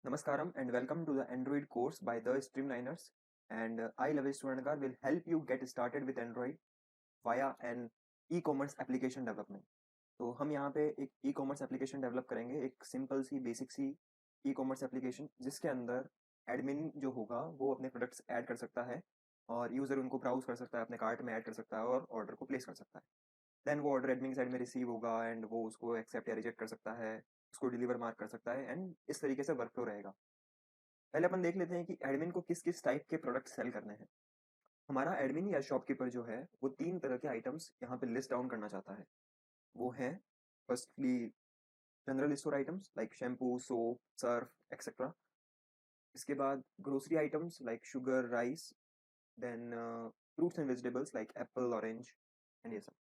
Namaskaram and welcome to the Android course by the Streamliners. And I, Lavesh Suvarnakar, will help you get started with Android via an e-commerce application development. तो हम यहाँ पे एक e-commerce application develop करेंगे, एक simple सी basic सी e-commerce application जिसके अंदर admin जो होगा वो अपने प्रोडक्ट्स ऐड कर सकता है और यूज़र उनको ब्राउज कर सकता है, अपने कार्ट में ऐड कर सकता है और ऑर्डर को प्लेस कर सकता है। देन वो ऑर्डर एडमिन साइड में रिसीव होगा एंड वो उसको एक्सेप्ट या रिजेक्ट कर सकता है, उसको डिलीवर मार्क कर सकता है एंड इस तरीके से वर्कफ्लो रहेगा। पहले अपन देख लेते हैं कि एडमिन को किस किस टाइप के प्रोडक्ट सेल करने हैं। हमारा एडमिन या शॉपकीपर जो है वो तीन तरह के आइटम्स यहाँ पे लिस्ट डाउन करना चाहता है। वो है firstly general store items like shampoo, soap, surf etcetera. इसके बाद grocery items like sugar, rice, then fruits and vegetables like apple, orange and ये सब।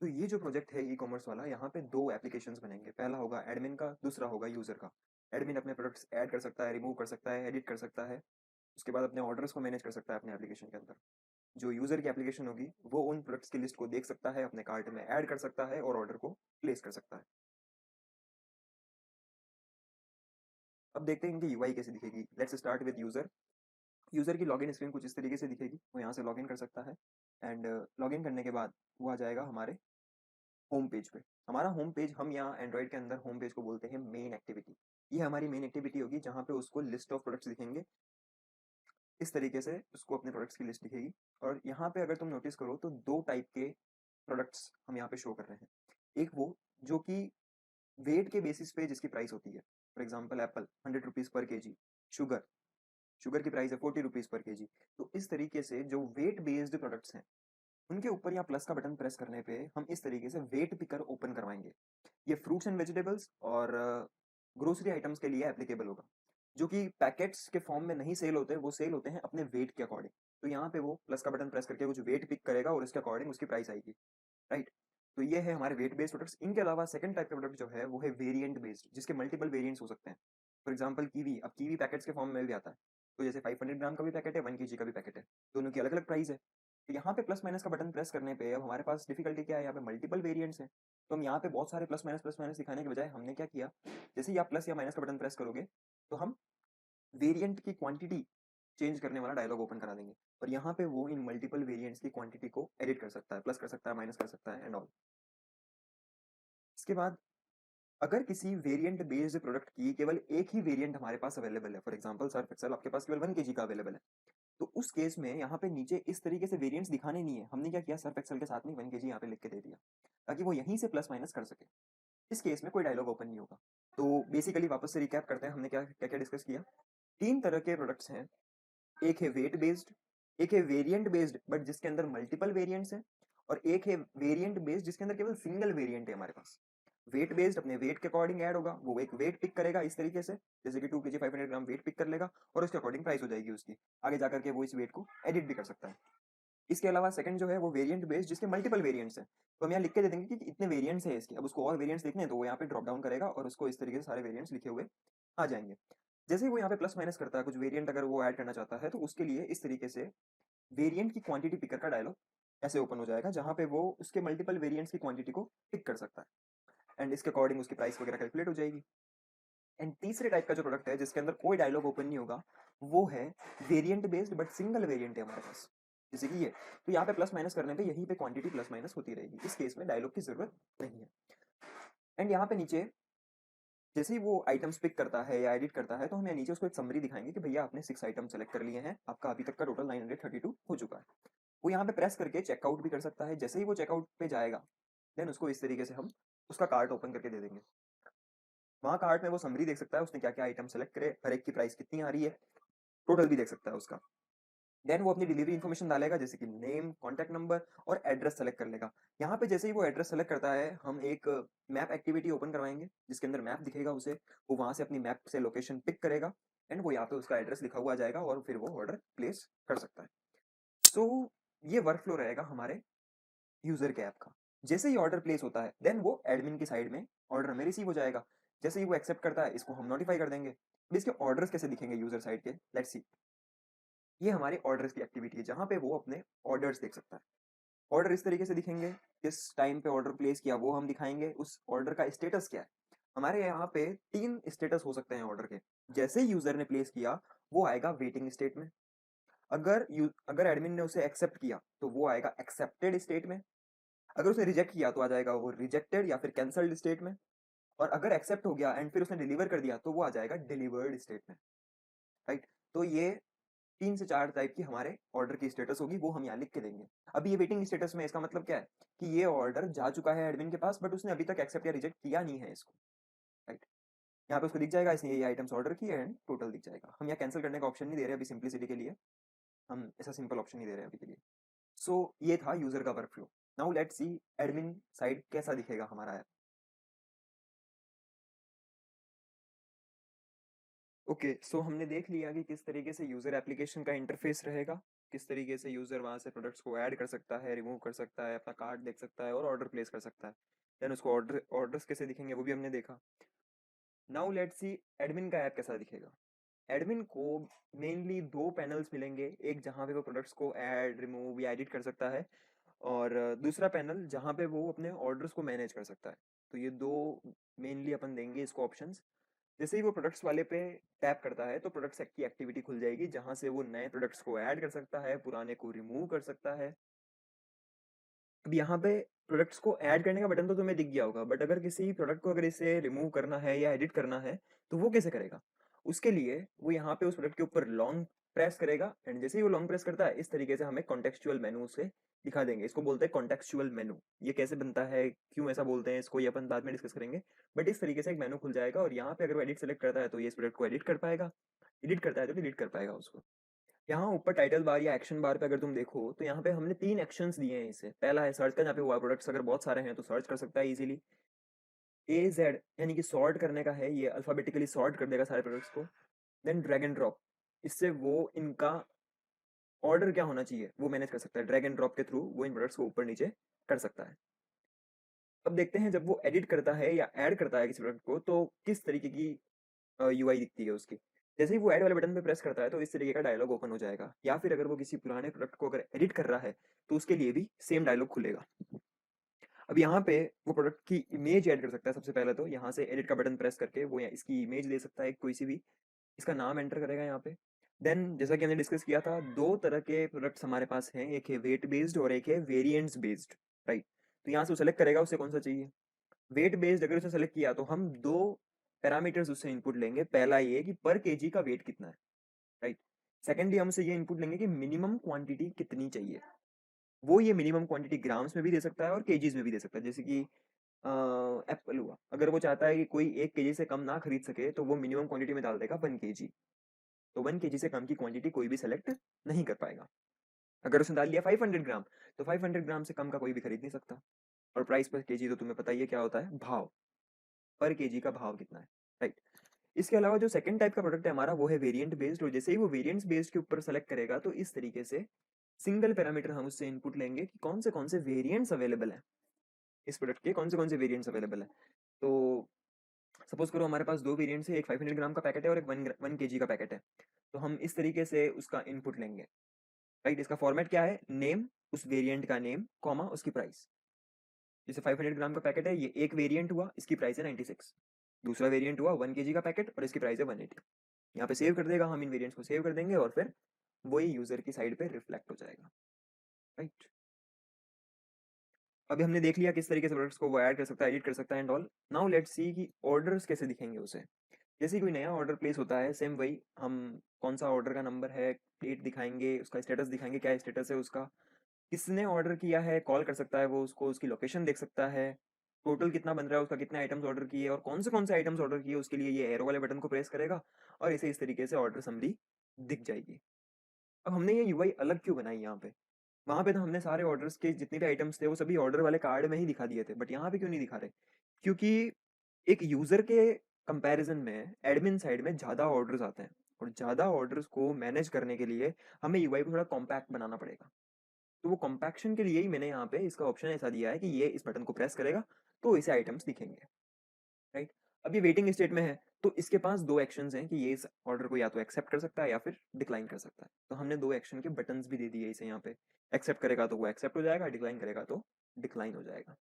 तो ये जो प्रोजेक्ट है ई कॉमर्स वाला, यहाँ पे दो एप्लीकेशंस बनेंगे। पहला होगा एडमिन का, दूसरा होगा यूजर का। एडमिन अपने प्रोडक्ट्स ऐड कर सकता है, रिमूव कर सकता है, एडिट कर सकता है, उसके बाद अपने ऑर्डर्स को मैनेज कर सकता है अपने एप्लीकेशन के अंदर। जो यूजर की एप्लीकेशन होगी वो उन प्रोडक्ट्स की लिस्ट को देख सकता है, अपने कार्ट में ऐड कर सकता है और ऑर्डर को प्लेस कर सकता है। अब देखते हैं इनकी यूआई कैसे दिखेगी। Let's start with user. User की लॉगिन स्क्रीन कुछ इस तरीके से दिखेगी। वो यहाँ से लॉगिन कर सकता है एंड लॉगिन करने के बाद वो आ जाएगा हमारे होम पेज पे। हमारा होम पेज, हम यहाँ एंड्रॉइड के अंदर होम पेज को बोलते हैं मेन एक्टिविटी। ये हमारी मेन एक्टिविटी होगी जहाँ पे उसको लिस्ट ऑफ प्रोडक्ट्स दिखेंगे। इस तरीके से उसको अपने प्रोडक्ट्स की लिस्ट दिखेगी। और यहाँ पे अगर तुम नोटिस करो तो दो टाइप के प्रोडक्ट्स हम यहाँ पे शो कर रहे हैं। एक वो जो कि वेट के बेसिस पे जिसकी प्राइस होती है। For example Apple 100 rupees per के जी, शुगर, शुगर की प्राइस है 40 रुपीज पर के जी। तो इस तरीके से जो वेट बेस्ड प्रोडक्ट्स हैं उनके ऊपर यहाँ प्लस का बटन प्रेस करने पे हम इस तरीके से वेट पिकर ओपन करवाएंगे। ये फ्रूट्स एंड वेजिटेबल्स और ग्रोसरी आइटम्स के लिए एप्लीकेबल होगा। जो कि पैकेट्स के फॉर्म में नहीं सेल होते, वो सेल होते हैं अपने वेट के अकॉर्डिंग। तो यहाँ पे वो प्लस का बटन प्रेस करके कुछ वेट पिक करेगा और उसके अकॉर्डिंग उसकी प्राइस आएगी, राइट। तो ये है हमारे वेट बेस्ड प्रोडक्ट्स। इनके अलावा सेकंड टाइप का प्रोडक्ट जो है वो है वेरिएंट बेस्ड, जिसके मल्टीपल वेरिएंट्स हो सकते हैं। फॉर एग्जांपल कीवी, अब कीवी पैकेट्स के फॉर्म में भी आता है। तो जैसे 500 ग्राम का भी पैकेट है, 1 केजी का भी पैकेट है, दोनों की अलग अलग प्राइस है। तो यहाँ पे प्लस माइनस का बटन प्रेस करने पे अब हमारे पास डिफिकल्टी क्या है, यहाँ पे मल्टीपल वेरिएंट्स है। तो हम यहाँ पे बहुत सारे प्लस माइनस दिखाने के बजाय हमने क्या किया, जैसे ही आप प्लस या माइनस का बटन प्रेस करोगे तो हम वेरिएंट की क्वांटिटी चेंज करने वाला डायलॉग ओपन करा देंगे। और यहाँ पे वो इन मल्टीपल वेरिएंट्स की क्वांटिटी को एडिट कर सकता है, प्लस कर सकता है, माइनस कर सकता है एंड ऑल। इसके बाद अगर किसी वेरिएंट बेस्ड प्रोडक्ट की केवल एक ही वेरिएंट हमारे पास अवेलेबल है, फॉर एग्जांपल सर्फ एक्सेल आपके पास केवल 1 केजी का अवेलेबल है, तो उस केस में यहाँ पे नीचे इस तरीके से वेरिएंट्स दिखाने नहीं है। हमने क्या किया, सर्फ एक्सेल के साथ में 1 केजी यहाँ पे लिख के दे दिया ताकि वो यहीं से प्लस माइनस कर सके। इस केस में कोई डायलॉग ओपन नहीं होगा। तो बेसिकली वापस से रिकैप करते हैं हमने क्या क्या क्या डिस्कस किया। तीन तरह के प्रोडक्ट्स हैं। एक है वेट बेस्ड, एक है वेरिएंट बेस्ड बट जिसके अंदर मल्टीपल वेरिएंट्स हैं, और एक है वेरिएंट बेस्ड जिसके अंदर केवल सिंगल वेरिएंट है हमारे पास। वेट बेस्ड अपने वेट के अकॉर्डिंग ऐड होगा, वो एक वेट पिक करेगा इस तरीके से, जैसे कि 2 केजी 500 ग्राम वेट पिक कर लेगा और उसके अकॉर्डिंग प्राइस हो जाएगी उसकी। आगे जाकर के वो इस वेट को एडिट भी कर सकता है। इसके अलावा सेकंड जो है वो वेरिएंट बेस्ड जिसके मल्टीपल वेरिएंट्स हैं। तो हम यहाँ लिख के दे देंगे कि इतने वेरिएंट्स है इसके। अब उसको और वेरिएंट्स देखने हैं तो वो यहाँ पे ड्रॉप डाउन करेगा और उसको इस तरीके से सारे वेरिएंट्स लिखे हुए आ जाएंगे। जैसे ही वो यहाँ पे प्लस माइनस करता है कुछ वेरिएंट अगर वो ऐड करना चाहता है तो उसके लिए इस तरीके से वेरिएंट की क्वांटिटी पिकर का डायलॉग ऐसे ओपन हो जाएगा जहां पे वो उसके मल्टीपल वेरिएंट्स की क्वांटिटी को पिक कर सकता है एंड इसके अकॉर्डिंग उसकी प्राइस वगैरह कैलकुलेट हो जाएगी। एंड तीसरे टाइप का जो प्रोडक्ट है जिसके अंदर कोई डायलॉग ओपन नहीं होगा वो है variant based but single variant है हमारे पास, जैसे कि ये। तो यहाँ पे प्लस माइनस करने पे यहीं पे क्वांटिटी प्लस माइनस होती रहेगी, इस केस में डायलॉग की जरूरत नहीं है। एंड यहाँ पे नीचे जैसे ही वो आइटम्स पिक करता है या एडिट करता है तो हम यहाँ नीचे उसको एक समरी दिखाएंगे कि भैया आपने 6 आइटम सेलेक्ट कर लिए हैं, आपका अभी तक का टोटल 932 हो चुका है। वो यहाँ पे प्रेस करके चेकआउट भी कर सकता है। जैसे ही वो चेकआउट पे जाएगा देन उसको इस तरीके से हम उसका कार्ट ओपन करके दे देंगे। वहाँ कार्ट में वो समरी देख सकता है उसने क्या क्या आइटम सेलेक्ट करे, हर एक की प्राइस कितनी आ रही है, टोटल भी देख सकता है उसका। देन वो अपनी डिलीवरी इन्फॉर्मेशन डालेगा जैसे कि नेम, कॉन्टैक्ट नंबर और एड्रेस सेलेक्ट कर लेगा। यहाँ पे जैसे ही वो एड्रेस सेलेक्ट करता है हम एक मैप एक्टिविटी ओपन करवाएंगे जिसके अंदर मैप दिखेगा उसे। वो वहाँ से अपनी मैप से लोकेशन पिक करेगा एंड वो यहाँ पे उसका एड्रेस लिखा हुआ आ जाएगा और फिर वो ऑर्डर प्लेस कर सकता है। सो ये वर्कफ्लो रहेगा हमारे यूजर के ऐप का। जैसे ही ऑर्डर प्लेस होता है देन वो एडमिन की साइड में ऑर्डर हमें रिसीव हो जाएगा। जैसे ही वो एक्सेप्ट करता है इसको हम नोटिफाई कर देंगे। अब इसके ऑर्डर्स कैसे दिखेंगे यूजर साइड के, लेट्स सी। ये हमारे ऑर्डर्स की एक्टिविटी है जहां पे वो अपने ऑर्डर्स देख सकता है। ऑर्डर इस तरीके से दिखेंगे, किस टाइम पे ऑर्डर प्लेस किया वो हम दिखाएंगे, उस ऑर्डर का स्टेटस क्या है। हमारे यहाँ पे 3 स्टेटस हो सकते हैं ऑर्डर के। जैसे ही यूजर ने प्लेस किया, वो आएगा वेटिंग स्टेट में। अगर एडमिन ने उसे एक्सेप्ट किया तो वो आएगा एक्सेप्टेड स्टेट में। अगर उसने रिजेक्ट किया तो आ जाएगा वो रिजेक्टेड या फिर कैंसल्ड स्टेट में। और अगर एक्सेप्ट हो गया एंड फिर उसने डिलीवर कर दिया तो वो आ जाएगा डिलीवर्ड स्टेट में। राइट। तो ये 3 से 4 टाइप की हमारे ऑर्डर की स्टेटस होगी, वो हम यहाँ लिख के देंगे। अभी ये वेटिंग स्टेटस में इसका मतलब क्या है कि ये ऑर्डर जा चुका है एडमिन के पास, बट उसने अभी तक एक्सेप्ट या रिजेक्ट किया नहीं है इसको। राइट। यहाँ पे उसको दिख जाएगा इसने ये आइटम्स ऑर्डर किए एंड टोटल दिख जाएगा। हम यहाँ कैंसिल करने का ऑप्शन नहीं दे रहे अभी, सिंपलिसिटी के लिए हम ऐसा सिंपल ऑप्शन नहीं दे रहे अभी के लिए। सो ये था यूजर का work flow. Now let's see admin side कैसा दिखेगा हमारा ऐप। ओके, सो हमने देख लिया कि किस तरीके से यूजर एप्लीकेशन का इंटरफेस रहेगा, किस तरीके से यूजर वहां से प्रोडक्ट्स को ऐड कर सकता है, रिमूव कर सकता है, अपना कार्ड देख सकता है और ऑर्डर प्लेस कर सकता है। देन उसको ऑर्डर्स कैसे दिखेंगे वो भी हमने देखा। नाउ लेट्स सी एडमिन का ऐप कैसा दिखेगा। एडमिन को मेनली दो पैनल्स मिलेंगे, एक जहाँ पे वो प्रोडक्ट्स को ऐड रिमूव या एडिट कर सकता है, और दूसरा पैनल जहाँ पे वो अपने ऑर्डर्स को मैनेज कर सकता है। तो ये दो मेनली अपन देंगे इसको ऑप्शंस। जैसे ही वो प्रोडक्ट्स वाले पे टैप करता है तो प्रोडक्ट्स की एक्टिविटी खुल जाएगी, जहां से वो नए प्रोडक्ट्स को ऐड कर सकता है, पुराने को रिमूव कर सकता है। अब यहाँ पे प्रोडक्ट्स को ऐड करने का बटन तो तुम्हें दिख गया होगा, बट अगर किसी प्रोडक्ट को अगर इसे रिमूव करना है या एडिट करना है तो वो कैसे करेगा। उसके लिए वो यहाँ पे उस प्रोडक्ट के ऊपर लॉन्ग प्रेस करेगा, एंड जैसे ही वो लॉन्ग प्रेस करता है इस तरीके से हमें कॉन्टेक्चुअल मेनू से दिखा देंगे। इसको बोलते हैं कॉन्टेक्चुअल मेनू। ये कैसे बनता है, क्यों ऐसा बोलते हैं इसको, ये अपन बाद में डिस्कस करेंगे। बट इस तरीके से एक मेनू खुल जाएगा और यहाँ पे अगर वो एडिट सेलेक्ट करता है तो ये इस प्रोडक्ट को एडिट कर पाएगा, एडिट करता है तो डिलीट कर पाएगा उसको। यहाँ ऊपर टाइटल बार या एक्शन बार पे अगर तुम देखो तो यहाँ पे हमने 3 एक्शंस दिए हैं इसे। पहला है सर्च का, जहाँ पे हुआ प्रोडक्ट्स अगर बहुत सारे हैं तो सर्च कर सकता है इजीली। ए जेड यानी कि सॉर्ट करने का है, ये अल्फाबेटिकली सॉर्ट कर देगा सारे प्रोडक्ट्स को। देन ड्रैग एंड ड्रॉप, इससे वो इनका ऑर्डर क्या होना चाहिए वो मैनेज कर सकता है। ड्रैग एंड ड्रॉप के थ्रू वो इन प्रोडक्ट्स को ऊपर नीचे कर सकता है। अब देखते हैं जब वो एडिट करता है या ऐड करता है किसी प्रोडक्ट को तो किस तरीके की यूआई दिखती है उसकी। जैसे ही वो ऐड वाले बटन पे प्रेस करता है तो इस तरीके का डायलॉग ओपन हो जाएगा, या फिर अगर वो किसी पुराने प्रोडक्ट को अगर एडिट कर रहा है तो उसके लिए भी सेम डायलॉग खुलेगा। अब यहाँ पे वो प्रोडक्ट की इमेज ऐड कर सकता है। सबसे पहले तो यहाँ से एडिट का बटन प्रेस करके वो इसकी इमेज दे सकता है कोई सी भी, इसका नाम एंटर करेगा यहाँ पे। देन जैसा कि हमने डिस्कस किया था, दो तरह के प्रोडक्ट्स हमारे पास हैं, एक है वेट बेस्ड और एक है वेरिएंट्स बेस्ड। राइट। तो यहाँ से वो सेलेक्ट करेगा उसे कौन सा चाहिए। वेट बेस्ड अगर उसे सेलेक्ट किया तो हम दो पैरामीटर्स उससे इनपुट लेंगे। पहला ये कि पर केजी का वेट कितना है। राइट। सेकेंडली हम उसे ये इनपुट लेंगे कि मिनिमम क्वांटिटी कितनी चाहिए। वो ये मिनिमम क्वांटिटी ग्राम्स में भी दे सकता है और केजीज में भी दे सकता है। जैसे कि एप्पल हुआ, अगर वो चाहता है कि कोई 1 केजी से कम ना खरीद सके तो वो मिनिमम क्वांटिटी में डाल देगा 1 केजी। तो 1 केजी से कम की क्वांटिटी कोई भी सेलेक्ट नहीं कर पाएगा। अगर उसने डाल दिया 500 ग्राम तो 500 ग्राम से कम का कोई भी खरीद नहीं सकता। और प्राइस पर केजी तो तुम्हें पता ही है क्या होता है, भाव, पर केजी का भाव कितना है। राइट। इसके अलावा जो सेकंड टाइप का प्रोडक्ट है हमारा वो है वेरिएंट बेस्ड। और जैसे ही वो वेरिएंट्स बेस्ड के ऊपर सेलेक्ट करेगा तो इस तरीके से सिंगल पैरामीटर हम उससे इनपुट लेंगे कि कौन से वेरिएंट्स अवेलेबल हैं, इस प्रोडक्ट के कौन से वेरिएंट्स अवेलेबल है। तो सपोज करो हमारे पास दो वेरिएंट्स है, एक 500 ग्राम का पैकेट है और एक 1 केजी का पैकेट है। तो हम इस तरीके से उसका इनपुट लेंगे। राइट। इसका फॉर्मेट क्या है, नेम, उस वेरिएंट का नेम, कॉमा उसकी प्राइस। जैसे 500 ग्राम का पैकेट है, ये एक वेरिएंट हुआ, इसकी प्राइस है 96। दूसरा वेरिएंट हुआ 1 केजी का पैकेट और इसकी प्राइस है 180। यहाँ पे सेव कर देगा, हम इन वेरिएंट्स को सेव कर देंगे और फिर वही यूजर की साइड पे रिफ्लेक्ट हो जाएगा। राइट। अभी हमने देख लिया किस तरीके से प्रोडक्ट्स को वो ऐड कर सकता है, एडिट कर सकता है and all. Now let's see कि ऑर्डर्स कैसे दिखेंगे उसे। जैसे कोई नया ऑर्डर प्लेस होता है, सेम वही हम कौन सा ऑर्डर का नंबर है, डेट दिखाएंगे, उसका स्टेटस दिखाएंगे, क्या स्टेटस है उसका, किसने ऑर्डर किया है, कॉल कर सकता है वो उसको, उसकी लोकेशन देख सकता है, टोटल कितना बन रहा है उसका, कितने आइटम्स ऑर्डर किए और कौन से आइटम्स ऑर्डर किए उसके लिए ये एरो वाले बटन को प्रेस करेगा और इसे इस तरीके से ऑर्डर समरी दिख जाएगी। अब हमने ये यूआई अलग क्यों बनाई यहाँ पे, वहां पे तो हमने सारे ऑर्डर्स के जितने भी आइटम्स थे वो सभी ऑर्डर वाले कार्ड में ही दिखा दिए थे, बट यहाँ पे क्यों नहीं दिखा रहे। क्योंकि एक यूजर के कंपैरिजन में एडमिन साइड में ज्यादा ऑर्डर्स आते हैं, और ज्यादा ऑर्डर्स को मैनेज करने के लिए हमें यूआई को थोड़ा कॉम्पैक्ट बनाना पड़ेगा। तो वो कॉम्पैक्शन के लिए ही मैंने यहाँ पे इसका ऑप्शन ऐसा दिया है कि ये इस बटन को प्रेस करेगा तो इसे आइटम्स दिखेंगे। राइट। अब ये वेटिंग स्टेट में है तो इसके पास दो एक्शंस हैं कि ये इस ऑर्डर को या तो एक्सेप्ट कर सकता है या फिर डिक्लाइन कर सकता है। तो हमने दो एक्शन के बटन्स भी दे दिए इसे यहाँ पे। एक्सेप्ट करेगा तो वो एक्सेप्ट हो जाएगा, डिक्लाइन करेगा तो डिक्लाइन हो जाएगा।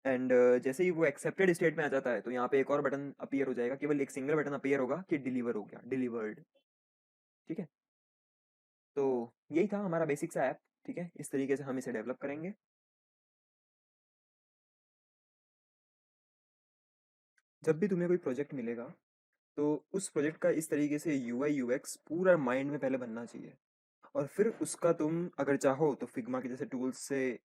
एंड जैसे ही वो एक्सेप्टेड स्टेट में आ जाता है तो यहाँ पे एक और बटन अपीयर हो जाएगा, केवल एक सिंगल बटन अपीयर होगा कि डिलीवर हो गया, डिलीवर्ड। ठीक है, तो यही था हमारा बेसिक सा ऐप। ठीक है, इस तरीके से हम इसे डेवलप करेंगे। जब भी तुम्हें कोई प्रोजेक्ट मिलेगा तो उस प्रोजेक्ट का इस तरीके से यूआई यूएक्स पूरा माइंड में पहले बनना चाहिए, और फिर उसका तुम अगर चाहो तो फिग्मा के जैसे टूल्स से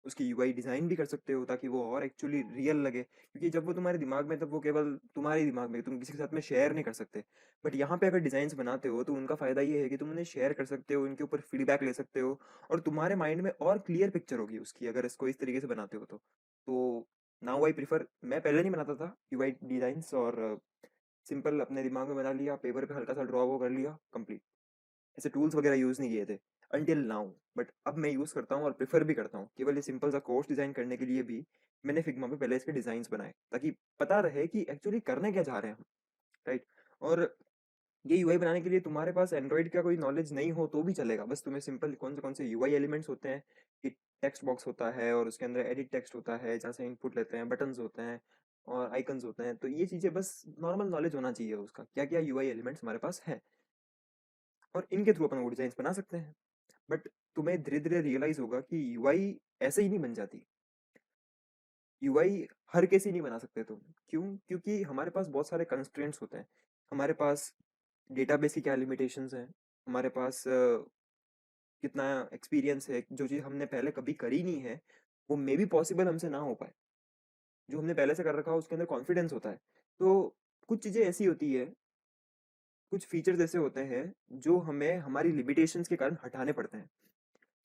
उसकी यूआई डिज़ाइन भी कर सकते हो ताकि वो और एक्चुअली रियल लगे, क्योंकि जब वो तुम्हारे दिमाग में तब वो केवल तुम्हारे दिमाग में, तुम किसी के साथ में शेयर नहीं कर सकते। बट यहाँ पे अगर डिज़ाइंस बनाते हो तो उनका फ़ायदा ये है कि तुम उन्हें शेयर कर सकते हो, इनके ऊपर फीडबैक ले सकते हो, और तुम्हारे माइंड में और क्लियर पिक्चर होगी उसकी अगर इसको इस तरीके से बनाते हो तो नाउ आई प्रीफर, मैं पहले नहीं बनाता था यूआई डिज़ाइंस, और सिंपल अपने दिमाग में बना लिया, पेपर पे हल्का सा ड्रॉ वो कर लिया, कंप्लीट। ऐसे टूल्स वगैरह यूज़ नहीं किए थे अंटिल नाउ। बट अब मैं यूज़ करता हूँ और प्रेफर भी करता हूँ, केवल ये सिंपल सा कोर्स डिज़ाइन करने के लिए भी मैंने फिग्मा पे पहले इसके डिज़ाइंस बनाए ताकि पता रहे कि एक्चुअली करने क्या चाह रहे हैं हम, राइट। और ये यूआई बनाने के लिए तुम्हारे पास एंड्रॉइड का कोई नॉलेज नहीं हो तो भी चलेगा, बस तुम्हें सिंपल कौन से यूआई एलिमेंट्स होते हैं कि टेक्स्ट बॉक्स होता है और उसके अंदर एडिट टेक्स्ट होता है जहाँ से इनपुट लेते हैं, बटन्स होते हैं और आइकन्स होते हैं, तो ये चीज़ें बस नॉर्मल नॉलेज होना चाहिए उसका क्या क्या यूआई एलिमेंट्स हमारे पास हैं, और इनके थ्रू अपन वो डिज़ाइंस बना सकते हैं। बट तुम्हें धीरे धीरे रियलाइज होगा कि यूआई ऐसे ही नहीं बन जाती। यूआई हर कैसे नहीं बना सकते तुम, क्यों? क्योंकि हमारे पास बहुत सारे कंस्ट्रेंट्स होते हैं। हमारे पास डेटाबेस की क्या लिमिटेशंस हैं, हमारे पास कितना एक्सपीरियंस है, जो चीज़ हमने पहले कभी करी नहीं है वो मे बी पॉसिबल हमसे ना हो पाए, जो हमने पहले से कर रखा हो उसके अंदर कॉन्फिडेंस होता है। तो कुछ चीज़ें ऐसी होती है, कुछ फीचर्स ऐसे होते हैं जो हमें हमारी लिमिटेशंस के कारण हटाने पड़ते हैं।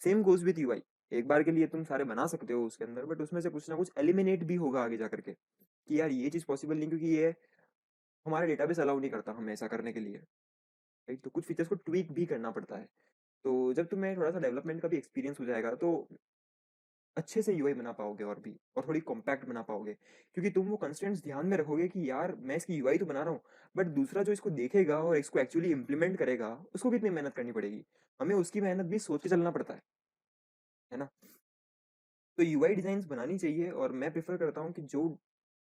सेम गोज विथ यूआई, एक बार के लिए तुम सारे बना सकते हो उसके अंदर, बट उसमें से कुछ ना कुछ एलिमिनेट भी होगा आगे जा करके कि यार ये चीज़ पॉसिबल नहीं, क्योंकि ये हमारा डेटाबेस अलाउ नहीं करता हमें ऐसा करने के लिए, राइट। तो कुछ फीचर्स को ट्वीक भी करना पड़ता है। तो जब तुम्हें थोड़ा सा डेवलपमेंट का भी एक्सपीरियंस हो जाएगा तो अच्छे से यूआई बना पाओगे, और भी और थोड़ी कॉम्पैक्ट बना पाओगे, क्योंकि तुम वो कंस्ट्रेंट्स ध्यान में रखोगे कि यार मैं इसकी यूआई तो बना रहा हूँ, बट दूसरा जो इसको देखेगा और इसको एक्चुअली इंप्लीमेंट करेगा उसको कितनी मेहनत करनी पड़ेगी, हमें उसकी मेहनत भी सोच के चलना पड़ता है ना। तो यूआई डिजाइन्स बनानी चाहिए, और मैं प्रेफर करता हूँ कि जो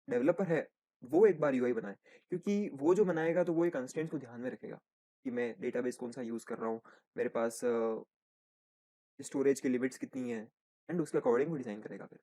डेवलपर है वो एक बार यूआई बनाए, क्योंकि वो जो बनाएगा तो वो एक कंस्ट्रेंट्स को ध्यान में रखेगा कि मैं डेटाबेस कौन सा यूज़ कर रहा हूँ, मेरे पास स्टोरेज की लिमिट्स कितनी है, एंड उसके अकॉर्डिंग वो डिज़ाइन करेगा फिर।